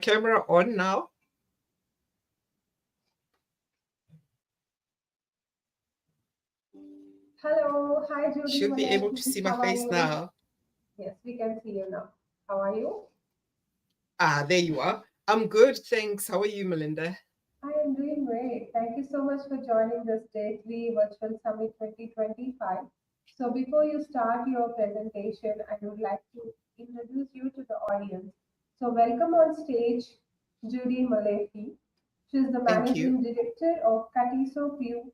Camera on now? Hello, hi Judy, Should be able to Molefi. see my How are face you? now. Yes, we can see you now. How are you? Ah, there you are. I'm good, thanks. How are you, Melinda? I am doing great. Thank you so much for joining this Day 3 Virtual Summit 2025. So, before you start your presentation, I would like to introduce you to the audience. So, welcome on stage Judy Molefi. She is the Thank you. Managing Director of Katiso Pew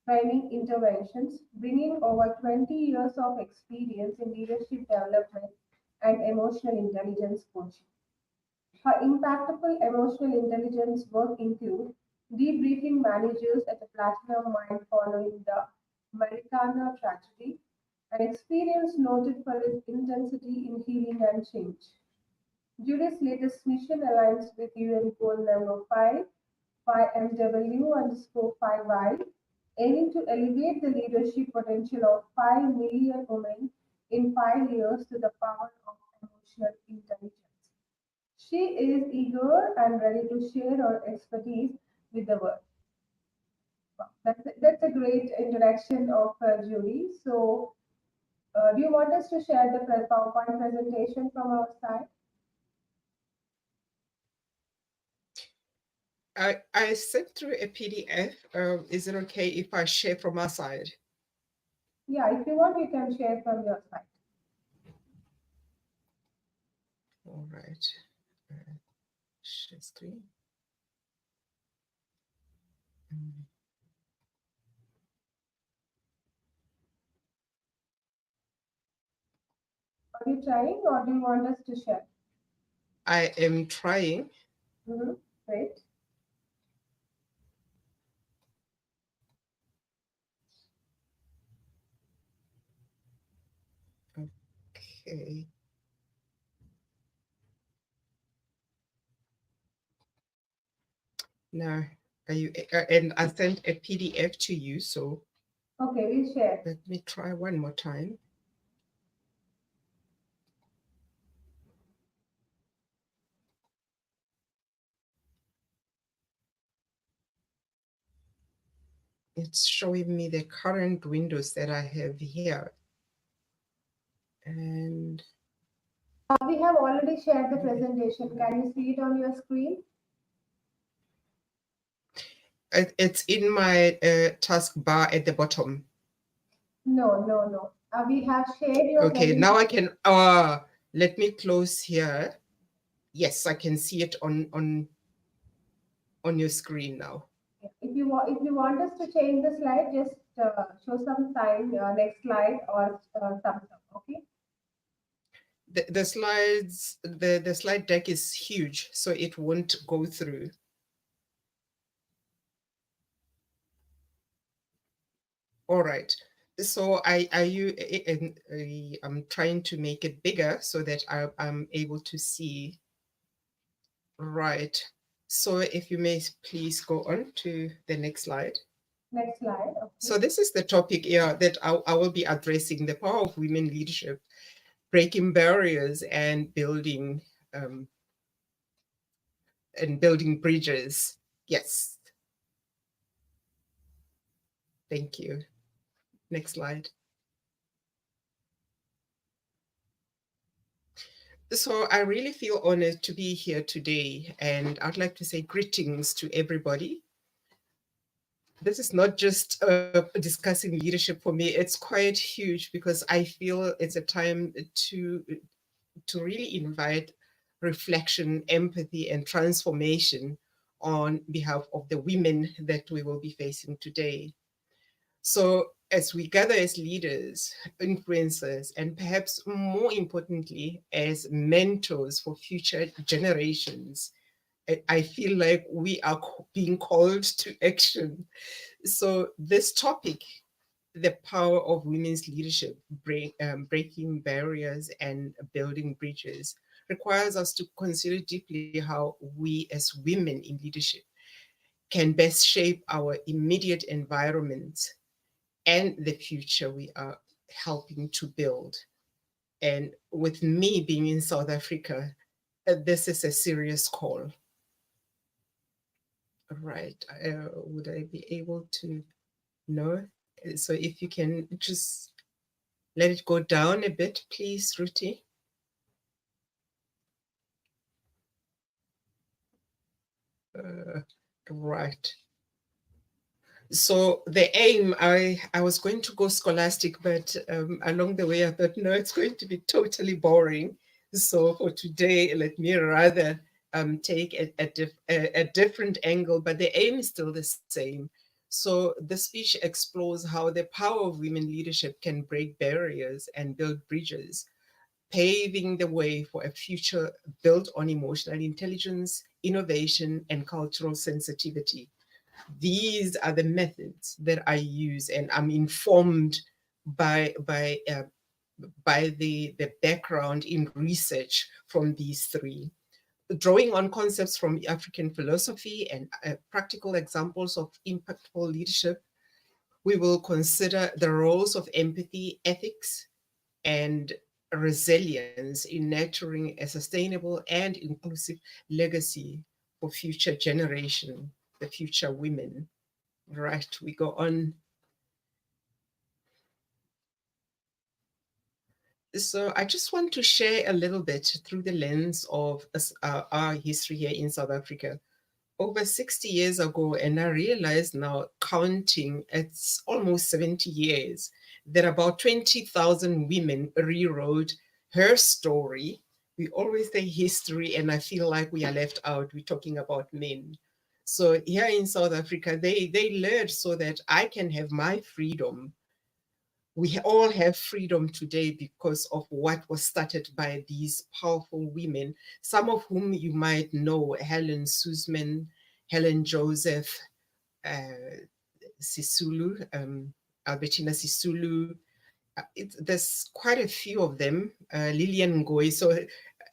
Training Interventions, bringing over 20 years of experience in leadership development and emotional intelligence coaching. Her impactful emotional intelligence work include debriefing managers at a platinum mine following the Marikana tragedy, an experience noted for its intensity in healing and change. Judy's latest mission aligns with UN goal number 5, 5MW_5Y, aiming to elevate the leadership potential of 5 million women in 5 years to the power of emotional intelligence. She is eager and ready to share her expertise with the world. Wow, that's a great introduction of Judy. So, do you want us to share the PowerPoint presentation from our side? I sent through a PDF. Is it okay if I share from our side? Yeah, if you want, you can share from your side. All right. Share screen. Mm. Are you trying or do you want us to share? I am trying. Mm-hmm. Great. Okay. Now, are you? And I sent a PDF to you, so Okay, we'll share. let me try one more time. It's showing me the current windows that I have here. And We have already shared the presentation. Can you see it on your screen? it's in my taskbar at the bottom. No, no, no. We have shared your Okay, presentation. now I can, let me close here. Yes, I can see it on your screen now. If you want us to change the slide, just show some sign, next slide or thumbs up. Okay. The slides, the slide deck is huge, so it won't go through. All right. So I'm trying to make it bigger so that I'm able to see. Right. So if you may please go on to the next slide. Next slide. Okay. So this is the topic here that I will be addressing: the power of women leadership, breaking barriers um, and building bridges. Yes. Thank you. Next slide. So I really feel honored to be here today, and I'd like to say greetings to everybody. This is not just discussing leadership for me. It's quite huge because I feel it's a time to really invite reflection, empathy, and transformation on behalf of the women that we will be facing today. So, as we gather as leaders, influencers, and perhaps more importantly, as mentors for future generations, I feel like we are being called to action. So, this topic, the power of women's leadership, breaking barriers and building bridges, requires us to consider deeply how we as women in leadership can best shape our immediate environment and the future we are helping to build. And with me being in South Africa, this is a serious call. Right. Would I be able to know? So if you can just let it go down a bit, please, Ruti. Right. So the aim, I was going to go scholastic, but along the way I thought, no, it's going to be totally boring. So for today, let me rather take a different angle, but the aim is still the same. So the speech explores how the power of women leadership can break barriers and build bridges, paving the way for a future built on emotional intelligence, innovation, and cultural sensitivity. These are the methods that I use, and I'm informed by the background in research from these three, drawing on concepts from African philosophy and practical examples of impactful leadership. We will consider the roles of empathy, ethics, and resilience in nurturing a sustainable and inclusive legacy for future generation, the future women. Right, we go on. So I just want to share a little bit through the lens of our history here in South Africa. Over 60 years ago, and I realize now, counting, it's almost 70 years, that about 20,000 women rewrote her story. We always say history, and I feel like we are left out. We're talking about men. So here in South Africa, they learned so that I can have my freedom. We all have freedom today because of what was started by these powerful women, some of whom you might know: Helen Suzman, Helen Joseph, uh, Sisulu, Albertina Sisulu. There's quite a few of them, Lillian Ngoyi. So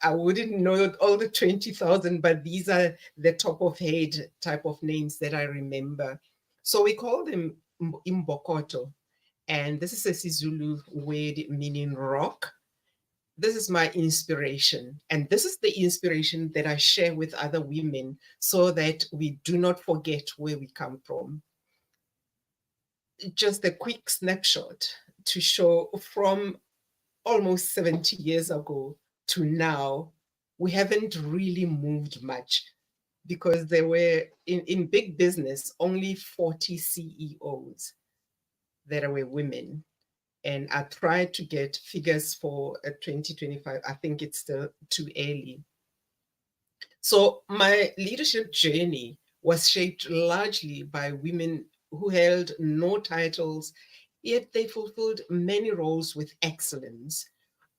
I wouldn't know all the 20,000, but these are the top of head type of names that I remember. So we call them Imbokoto, and this is a Sizulu word meaning rock. This is my inspiration, and this is the inspiration that I share with other women so that we do not forget where we come from. Just a quick snapshot to show from almost 70 years ago to now, we haven't really moved much, because there were in big business only 40 CEOs that were women. And I tried to get figures for 2025. I think it's still too early. So my leadership journey was shaped largely by women who held no titles, yet they fulfilled many roles with excellence.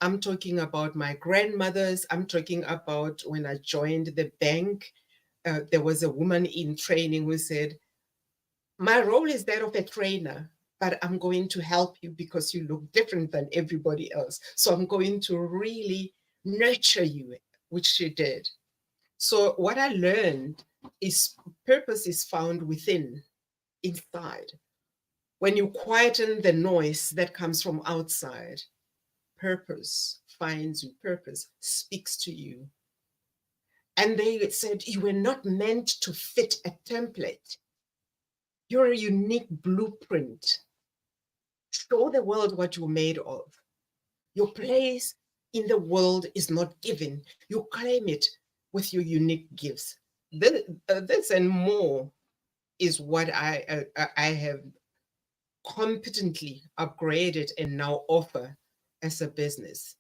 I'm talking about my grandmothers. I'm talking about when I joined the bank. There was a woman in training who said, my role is that of a trainer, but I'm going to help you because you look different than everybody else. So I'm going to really nurture you, which she did. So what I learned is purpose is found within, inside. When you quieten the noise that comes from outside, purpose finds you, purpose speaks to you. And they said, you were not meant to fit a template. You're a unique blueprint. Show the world what you're made of. Your place in the world is not given. You claim it with your unique gifts. This and more is what I have competently upgraded and now offer as a business.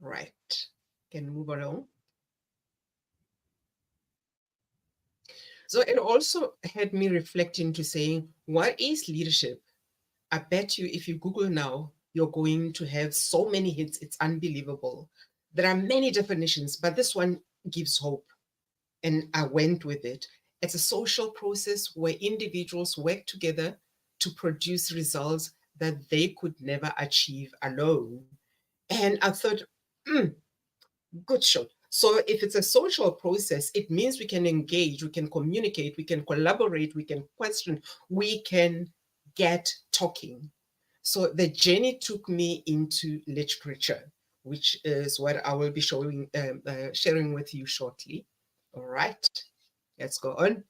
Right. Can move along. So it also had me reflecting to saying, what is leadership? I bet you if you Google now, you're going to have so many hits, it's unbelievable. There are many definitions, but this one gives hope. And I went with it. It's a social process where individuals work together to produce results that they could never achieve alone. And I thought, mm, good shot. So if it's a social process, it means we can engage, we can communicate, we can collaborate, we can question, we can get talking. So the journey took me into literature, which is what I will be sharing with you shortly. All right, let's go on.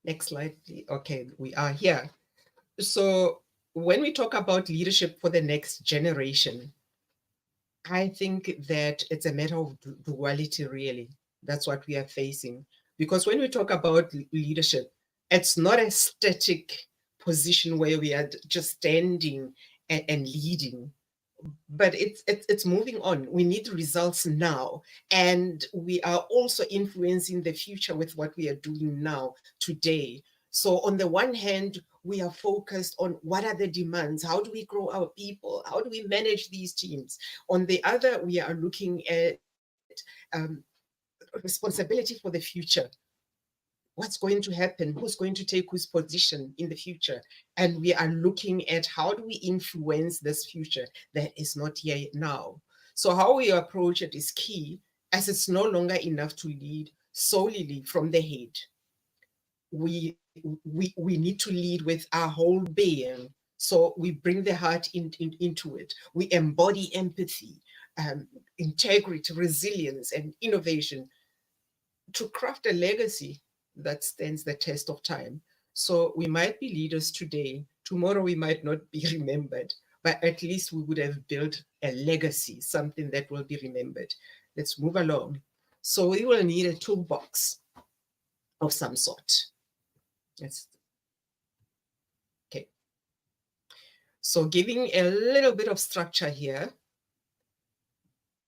Next slide, please. Okay, we are here. So when we talk about leadership for the next generation, I think that it's a matter of duality, really. That's what we are facing. Because when we talk about leadership, it's not a static position where we are just standing and leading, but it's moving on. We need results now, and we are also influencing the future with what we are doing now today. So on the one hand, we are focused on what are the demands, how do we grow our people, how do we manage these teams. On the other, we are looking at responsibility for the future. What's going to happen, who's going to take whose position in the future, and we are looking at how do we influence this future that is not here now. So how we approach it is key, as it's no longer enough to lead solely from the head. We need to lead with our whole being. So we bring the heart into it. We embody empathy, integrity, resilience, and innovation to craft a legacy that stands the test of time. So we might be leaders today, tomorrow we might not be remembered, but at least we would have built a legacy, something that will be remembered. Let's move along. So we will need a toolbox of some sort. Okay. So giving a little bit of structure here,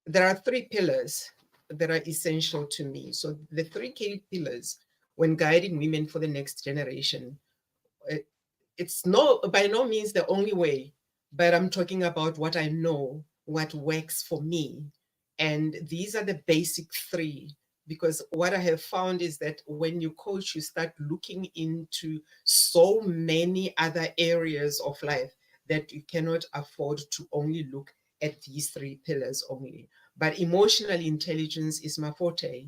there are 3 pillars that are essential to me. So the 3 key pillars when guiding women for the next generation, it's by no means the only way, but I'm talking about what I know, what works for me. And these are the basic 3, because what I have found is that when you coach, you start looking into so many other areas of life that you cannot afford to only look at these 3 pillars only. But emotional intelligence is my forte.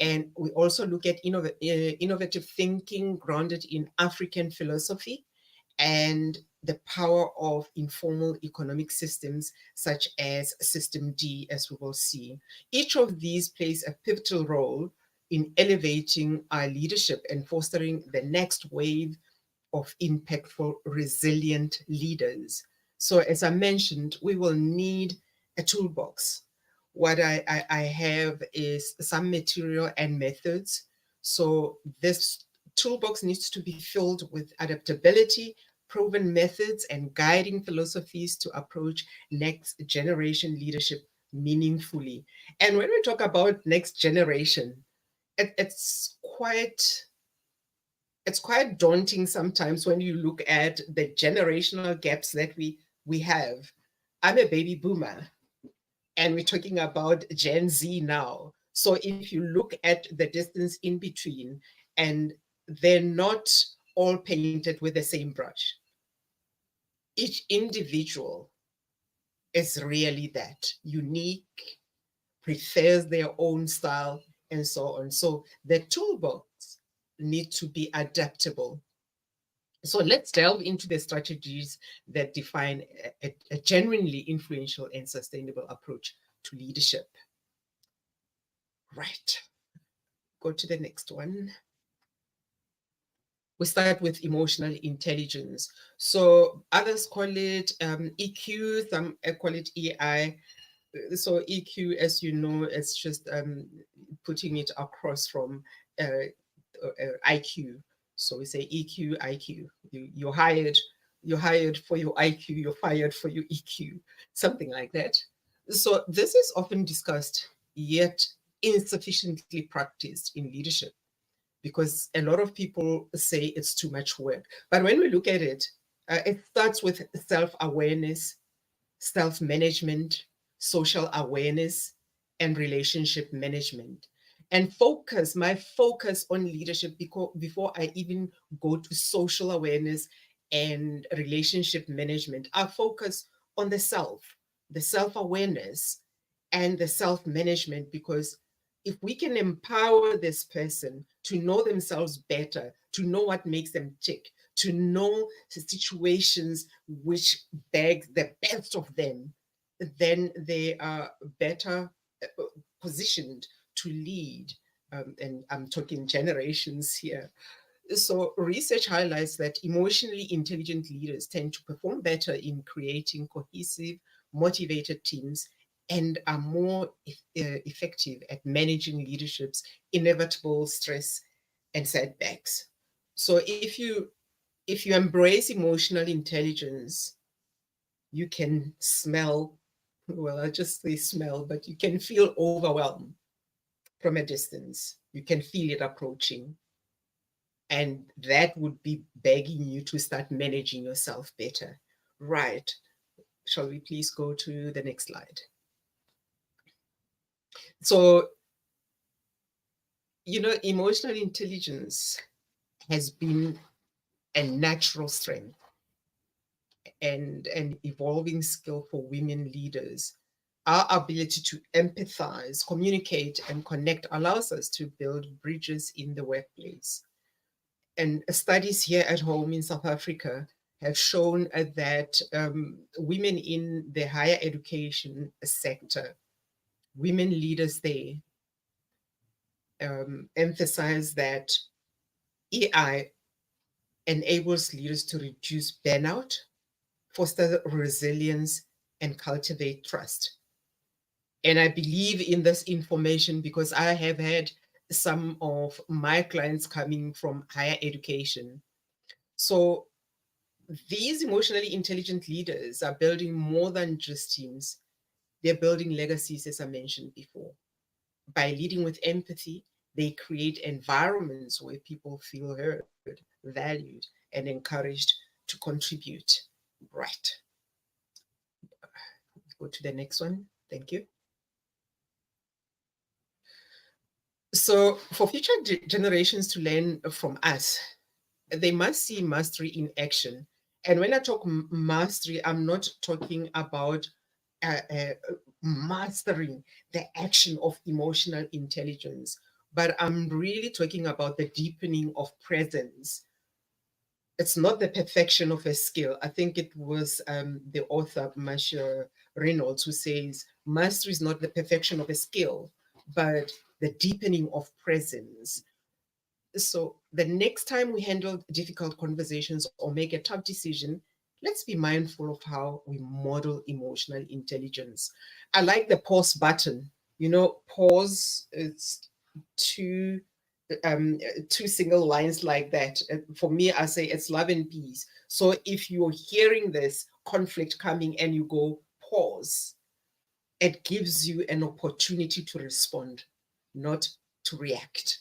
And we also look at innovative thinking grounded in African philosophy and the power of informal economic systems, such as System D, as we will see. Each of these plays a pivotal role in elevating our leadership and fostering the next wave of impactful, resilient leaders. So as I mentioned, we will need a toolbox. What I have is some material and methods. So this toolbox needs to be filled with adaptability, proven methods, and guiding philosophies to approach next generation leadership meaningfully. And when we talk about next generation, it's quite daunting sometimes when you look at the generational gaps that we have. I'm a baby boomer, and we're talking about Gen Z now. So if you look at the distance in between, and they're not all painted with the same brush. Each individual is really that unique, prefers their own style, and so on. So the toolbox need to be adaptable. So let's delve into the strategies that define a genuinely influential and sustainable approach to leadership. Right. Go to the next one. We start with emotional intelligence. So others call it EQ, some call it EI. So EQ, as you know, it's just putting it across from IQ. So we say EQ, IQ. You're hired for your IQ, you're fired for your EQ, something like that. So this is often discussed, yet insufficiently practiced in leadership, because a lot of people say it's too much work. But when we look at it, it starts with self-awareness, self-management, social awareness, and relationship management. And my focus on leadership, before I even go to social awareness and relationship management, I focus on the self-awareness and the self-management, because if we can empower this person to know themselves better, to know what makes them tick, to know the situations which beg the best of them, then they are better positioned to lead. And I'm talking generations here. So research highlights that emotionally intelligent leaders tend to perform better in creating cohesive, motivated teams and are more effective at managing leadership's inevitable stress and setbacks. So if you embrace emotional intelligence, you can smell, well, I just say smell, but you can feel overwhelmed from a distance. You can feel it approaching. And that would be begging you to start managing yourself better. Right. Shall we please go to the next slide? So, emotional intelligence has been a natural strength and an evolving skill for women leaders. Our ability to empathize, communicate, and connect allows us to build bridges in the workplace. And studies here at home in South Africa have shown that women in the higher education sector, women leaders there, emphasize that EI enables leaders to reduce burnout, foster resilience, and cultivate trust. And I believe in this information because I have had some of my clients coming from higher education. So these emotionally intelligent leaders are building more than just teams. They're building legacies, as I mentioned before. By leading with empathy, they create environments where people feel heard, valued, and encouraged to contribute. Right. Go to the next one. Thank you. So, for future generations to learn from us, they must see mastery in action. And when I talk mastery, I'm not talking about uh, uh, mastering the action of emotional intelligence, but I'm really talking about the deepening of presence. It's not the perfection of a skill. I think it was the author, Marcia Reynolds, who says mastery is not the perfection of a skill, but the deepening of presence. So the next time we handle difficult conversations or make a tough decision, let's be mindful of how we model emotional intelligence. I like the pause button. Pause, it's two two single lines like that. For me, I say it's love and peace. So if you're hearing this conflict coming and you go pause, it gives you an opportunity to respond, not to react.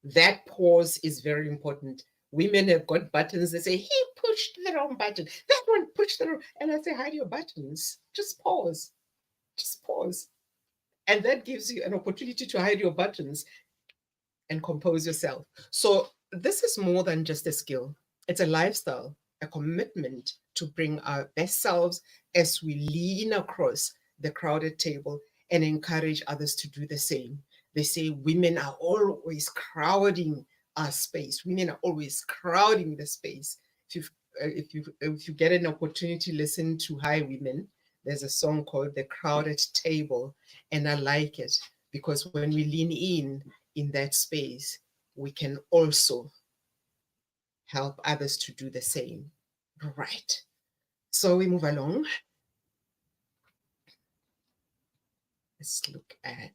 That pause is very important. Women have got buttons. They say, he pushed the wrong button. That one pushed the wrong. And I say, hide your buttons. Just pause. Just pause. And that gives you an opportunity to hide your buttons and compose yourself. So this is more than just a skill. It's a lifestyle, a commitment to bring our best selves as we lean across the crowded table and encourage others to do the same. They say women are always crowding our space. Women are always crowding the space. If you get an opportunity to listen to Hi Women, there's a song called The Crowded Table, and I like it because when we lean in that space, we can also help others to do the same. Right. So we move along. Let's look at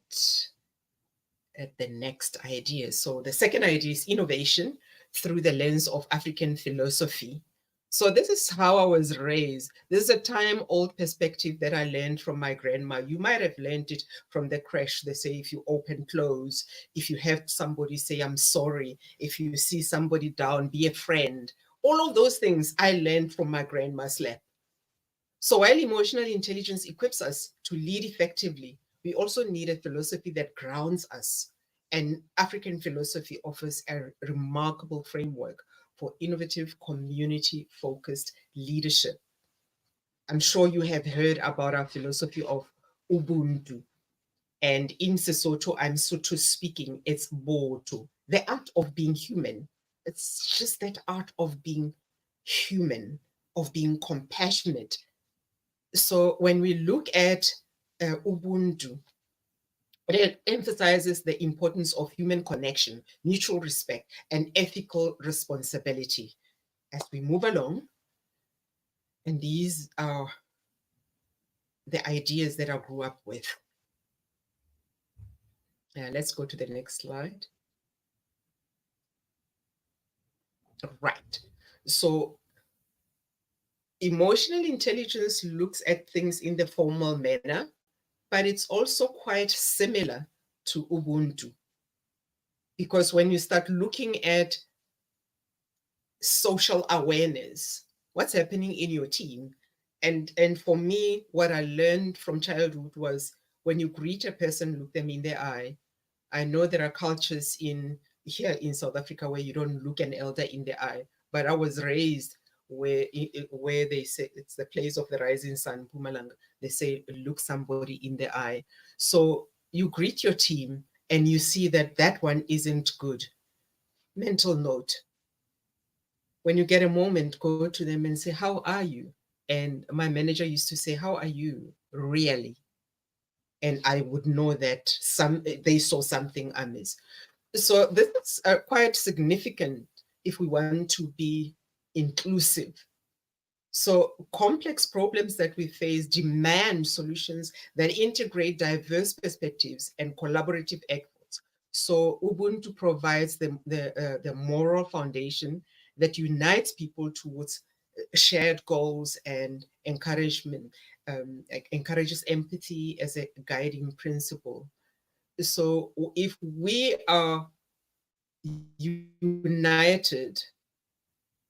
the next idea. So the second idea is innovation through the lens of African philosophy. So this is how I was raised. This is a time-old perspective that I learned from my grandma. You might have learned it from the crash. They say if you open, close. If you have somebody say, I'm sorry. If you see somebody down, be a friend. All of those things I learned from my grandma's lap. So while emotional intelligence equips us to lead effectively, we also need a philosophy that grounds us. And African philosophy offers a remarkable framework for innovative, community-focused leadership. I'm sure you have heard about our philosophy of Ubuntu. And in Sesotho, I'm Sotho speaking, it's Boto, the art of being human. It's just that art of being human, of being compassionate. So when we look at Ubuntu, it emphasizes the importance of human connection, mutual respect, and ethical responsibility. As we move along, and these are the ideas that I grew up with. Let's go to the next slide. Right. So emotional intelligence looks at things in the formal manner, but it's also quite similar to Ubuntu. Because when you start looking at social awareness, what's happening in your team, and for me, what I learned from childhood was when you greet a person, look them in the eye. I know there are cultures in here in South Africa where you don't look an elder in the eye, but I was raised where they say it's the place of the rising sun, Pumalanga. They say look somebody in the eye. So you greet your team and you see that that one isn't good. Mental note: when you get a moment, go to them and say, "How are you?" And my manager used to say, "How are you really?" And I would know that they saw something amiss. So this is quite significant if we want to be inclusive. So complex problems that we face demand solutions that integrate diverse perspectives and collaborative efforts. So Ubuntu provides the moral foundation that unites people towards shared goals and encouragement, encourages empathy as a guiding principle. So if we are united,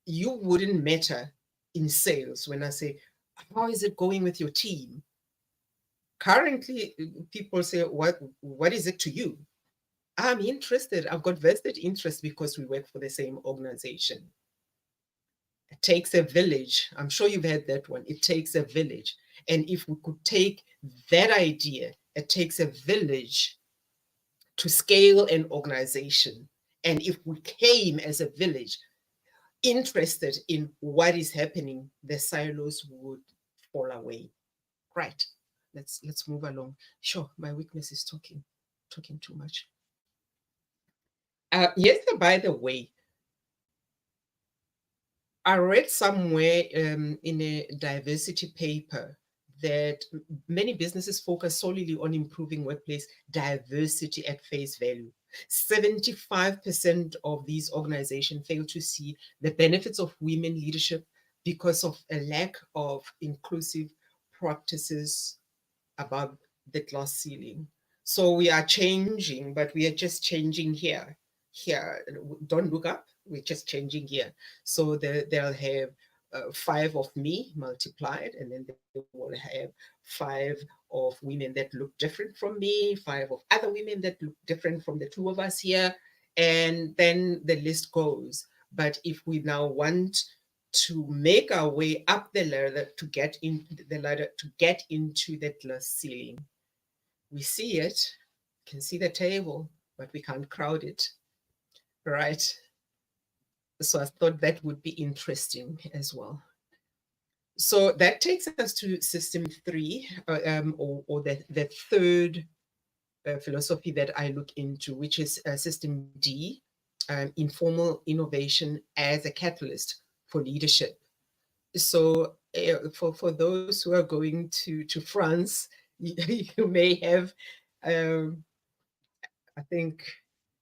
you wouldn't matter in sales when I say, how is it going with your team? Currently, people say, what is it to you? I'm interested. I've got vested interest because we work for the same organization. It takes a village. I'm sure you've heard that one. It takes a village. And if we could take that idea, it takes a village to scale an organization. And if we came as a village interested in what is happening, the silos would fall away. Right. Let's move along. Sure, my weakness is talking too much. Yes, by the way, I read somewhere in a diversity paper that many businesses focus solely on improving workplace diversity at face value. 75% of these organizations fail to see the benefits of women leadership because of a lack of inclusive practices above the glass ceiling. So we are changing, but we are just changing here. Here, don't look up. We're just changing here. So they'll have 5 of me multiplied, and then they will have 5 of women that look different from me, 5 of other women that look different from the 2 of us here, and then the list goes. But if we now want to make our way up the ladder to get into that glass ceiling, we see it, can see the table, but we can't crowd it, right? So I thought that would be interesting as well. So that takes us to system 3, or the third philosophy that I look into, which is system D, informal innovation as a catalyst for leadership. So for those who are going to France, you may have, I think,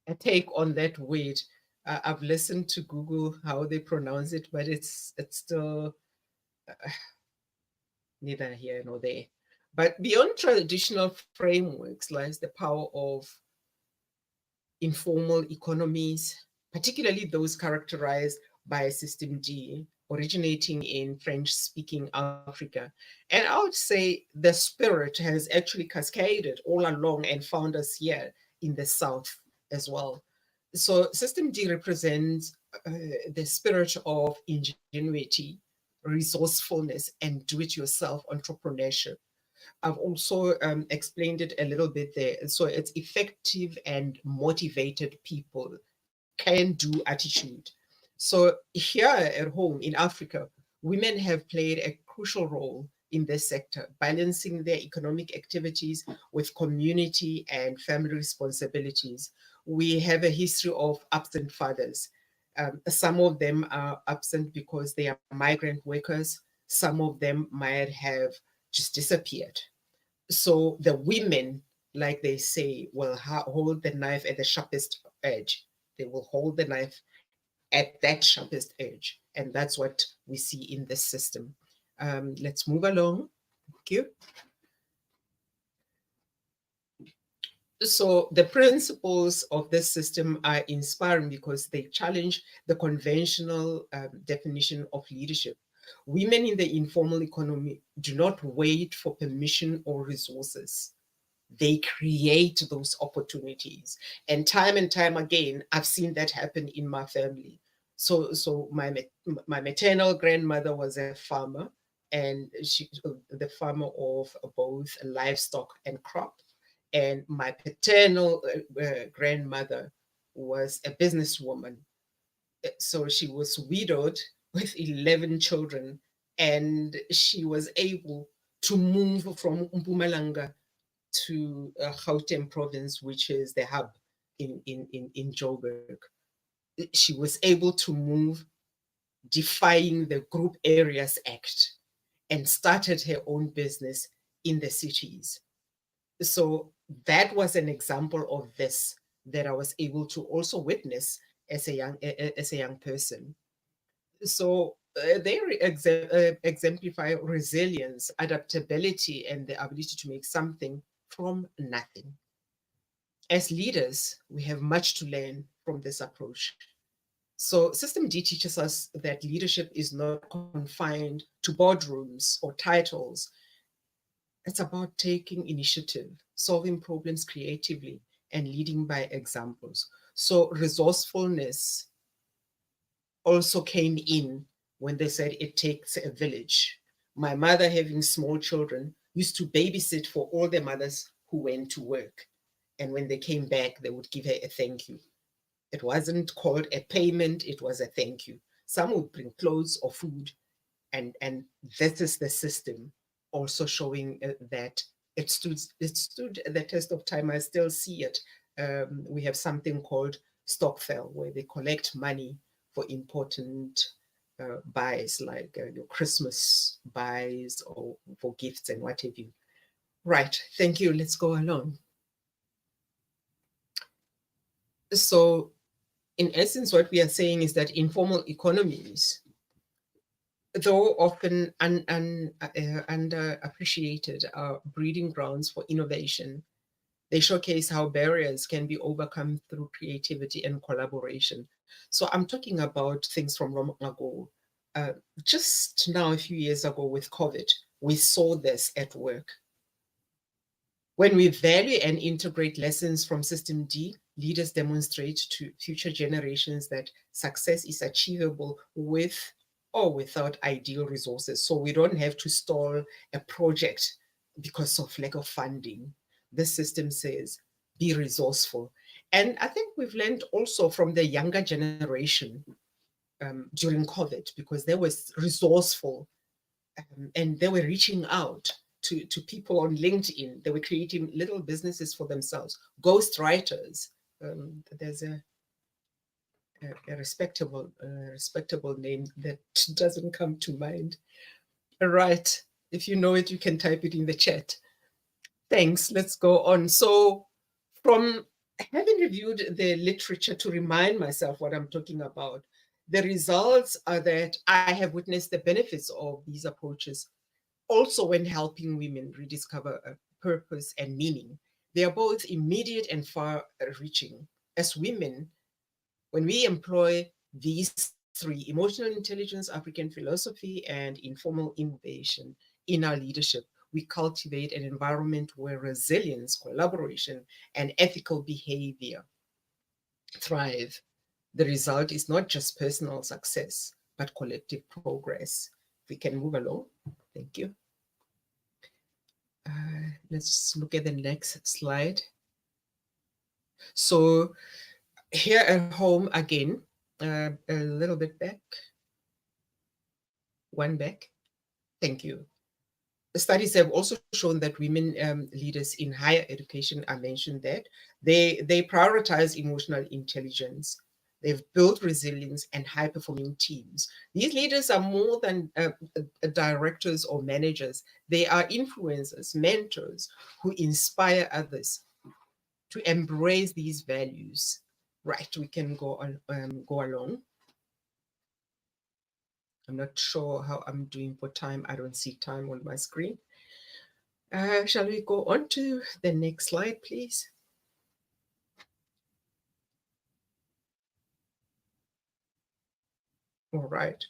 a take on that word. I've listened to Google how they pronounce it, but it's still neither here nor there. But beyond traditional frameworks lies the power of informal economies, particularly those characterized by System D, originating in French-speaking Africa. And I would say the spirit has actually cascaded all along and found us here in the South as well. So System D represents the spirit of ingenuity, resourcefulness, and do-it-yourself entrepreneurship. I've also explained it a little bit there. So it's effective and motivated people, can do attitude. So here at home in Africa, women have played a crucial role in this sector, balancing their economic activities with community and family responsibilities. We have a history of absent fathers. Some of them are absent because they are migrant workers. Some of them might have just disappeared. So the women, like they say, will hold the knife at the sharpest edge. They will hold the knife at that sharpest edge. And that's what we see in this system. Let's move along. Thank you. So the principles of this system are inspiring because they challenge the conventional definition of leadership. Women in the informal economy do not wait for permission or resources. They create those opportunities. And time again, I've seen that happen in my family. So my maternal grandmother was a farmer, and she the farmer of both livestock and crop. And my paternal grandmother was a businesswoman. So she was widowed with 11 children, and she was able to move from Mpumalanga to Gauteng province, which is the hub in Joburg. She was able to move, defying the Group Areas Act, and started her own business in the cities. So that was an example of this that I was able to also witness as a young person. So they exemplify resilience, adaptability, and the ability to make something from nothing. As leaders, we have much to learn from this approach. So System D teaches us that leadership is not confined to boardrooms or titles. It's about taking initiative, solving problems creatively, and leading by examples. So resourcefulness also came in when they said it takes a village. My mother, having small children, used to babysit for all the mothers who went to work. And when they came back, they would give her a thank you. It wasn't called a payment, it was a thank you. Some would bring clothes or food, and this is the system also showing that it stood the test of time. I still see it. We have something called Stockfell, where they collect money for important buys, like your Christmas buys or for gifts and what have you. Right, thank you. Let's go along. So, in essence, what we are saying is that informal economies, though often underappreciated, are breeding grounds for innovation. They showcase how barriers can be overcome through creativity and collaboration. So I'm talking about things from long ago. Just now, a few years ago with COVID, we saw this at work. When we value and integrate lessons from System D, leaders demonstrate to future generations that success is achievable with or without ideal resources. So we don't have to stall a project because of lack of funding. This system says, be resourceful. And I think we've learned also from the younger generation during COVID, because they were resourceful and they were reaching out to people on LinkedIn. They were creating little businesses for themselves. Ghost writers. There's a respectable name that doesn't come to mind. Right. If you know it, you can type it in the chat. Thanks. Let's go on. So, from having reviewed the literature to remind myself what I'm talking about, the results are that I have witnessed the benefits of these approaches also when helping women rediscover a purpose and meaning. They are both immediate and far reaching. As women, when we employ these three, emotional intelligence, African philosophy, and informal innovation, in our leadership, we cultivate an environment where resilience, collaboration, and ethical behavior thrive. The result is not just personal success, but collective progress. We can move along. Thank you. Let's look at the next slide. So here at home again, A little bit back, one back. Thank you. Studies have also shown that women leaders in higher education, I mentioned that, they prioritize emotional intelligence. They've built resilience and high-performing teams. These leaders are more than directors or managers. They are influencers, mentors who inspire others to embrace these values. Right, we can go on, go along. I'm not sure how I'm doing for time. I don't see time on my screen. Shall we go on to the next slide, please? All right.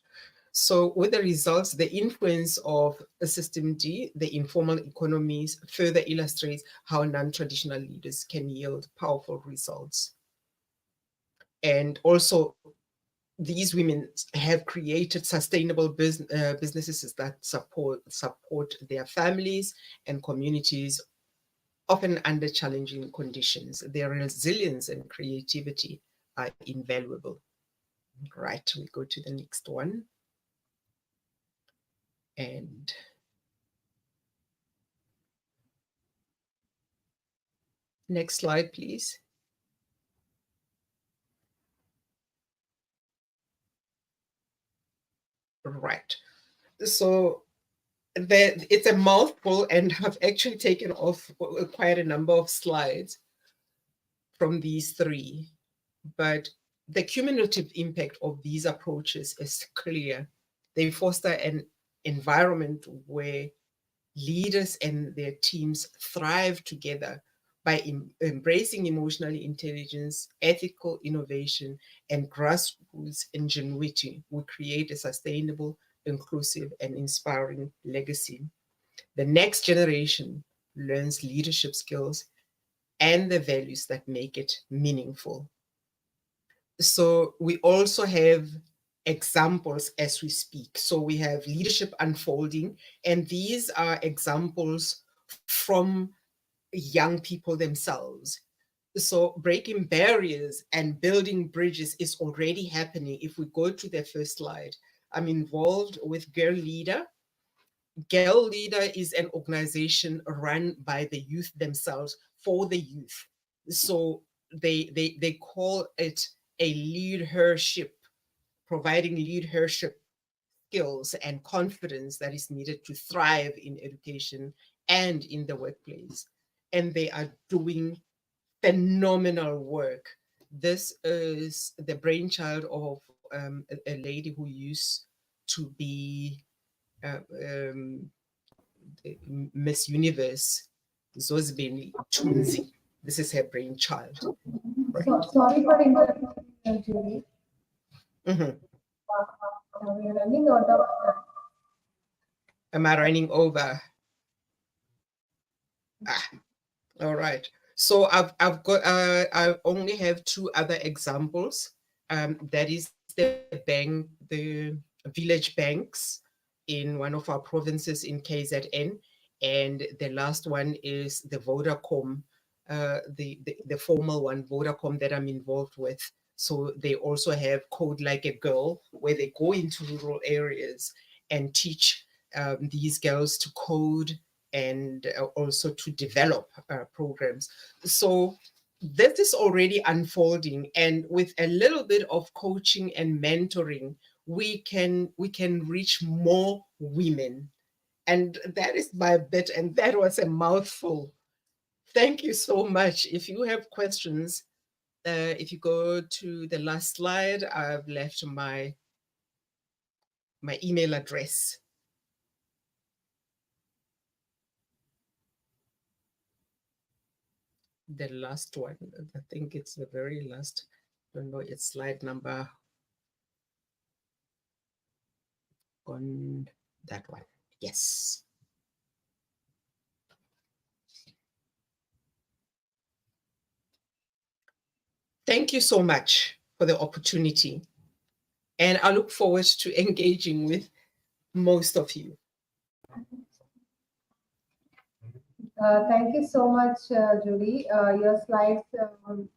So with the results, the influence of System D, the informal economies, further illustrates how non-traditional leaders can yield powerful results. And also, these women have created sustainable businesses that support their families and communities, often under challenging conditions. Their resilience and creativity are invaluable. Right, we go to the next one. And next slide, please. Right. So it's a mouthful, and I've actually taken off quite a number of slides from these three. But the cumulative impact of these approaches is clear. They foster an environment where leaders and their teams thrive together by embracing emotional intelligence, ethical innovation, and grassroots ingenuity. We create a sustainable, inclusive, and inspiring legacy. The next generation learns leadership skills and the values that make it meaningful. So we also have examples as we speak. So we have leadership unfolding, and these are examples from young people themselves. So breaking barriers and building bridges is already happening. If we go to the first slide, I'm involved with Girl Leader. Girl Leader is an organization run by the youth themselves for the youth. So they call it a leadership, providing leadership skills and confidence that is needed to thrive in education and in the workplace. And they are doing phenomenal work. This is the brainchild of a lady who used to be uh, um, Miss Universe, Zozibini Tunzi. This is her brainchild. Right. So, sorry for interrupting, Judy. Mm-hmm. We are running out of time. Am I running over? All right. So I've got I only have two other examples. That is the village banks in one of our provinces in KZN, and the last one is the Vodacom, the formal one, Vodacom, that I'm involved with. So they also have Code Like a Girl, where they go into rural areas and teach these girls to code and also to develop programs. So this is already unfolding, and with a little bit of coaching and mentoring, we can reach more women. And that is my bit, and that was a mouthful. Thank you so much. If you have questions, if you go to the last slide, I've left my email address. The last one, I think it's the very last. I don't know, it's slide number on that one. Yes. Thank you so much for the opportunity. And I look forward to engaging with most of you. Thank you so much, Judy. Your slides and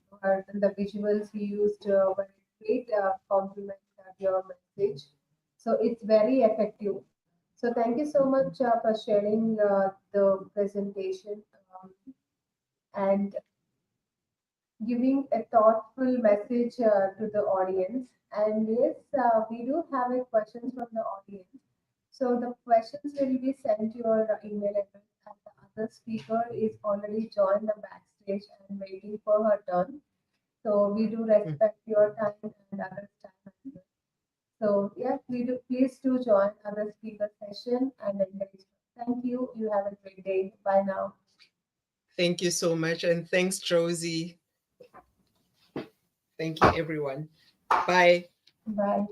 the visuals you used were great compliment at your message. So it's very effective. So thank you so much for sharing the presentation and giving a thoughtful message to the audience. And yes, we do have a questions from the audience. So the questions will be sent to your email address, and the other speaker is already joined the backstage and waiting for her turn. So we do respect your time and others' time as well. So yeah, we do please do join other speaker session and engage. Thank you. You have a great day. Bye now. Thank you so much. And thanks, Josie. Thank you, everyone. Bye. Bye.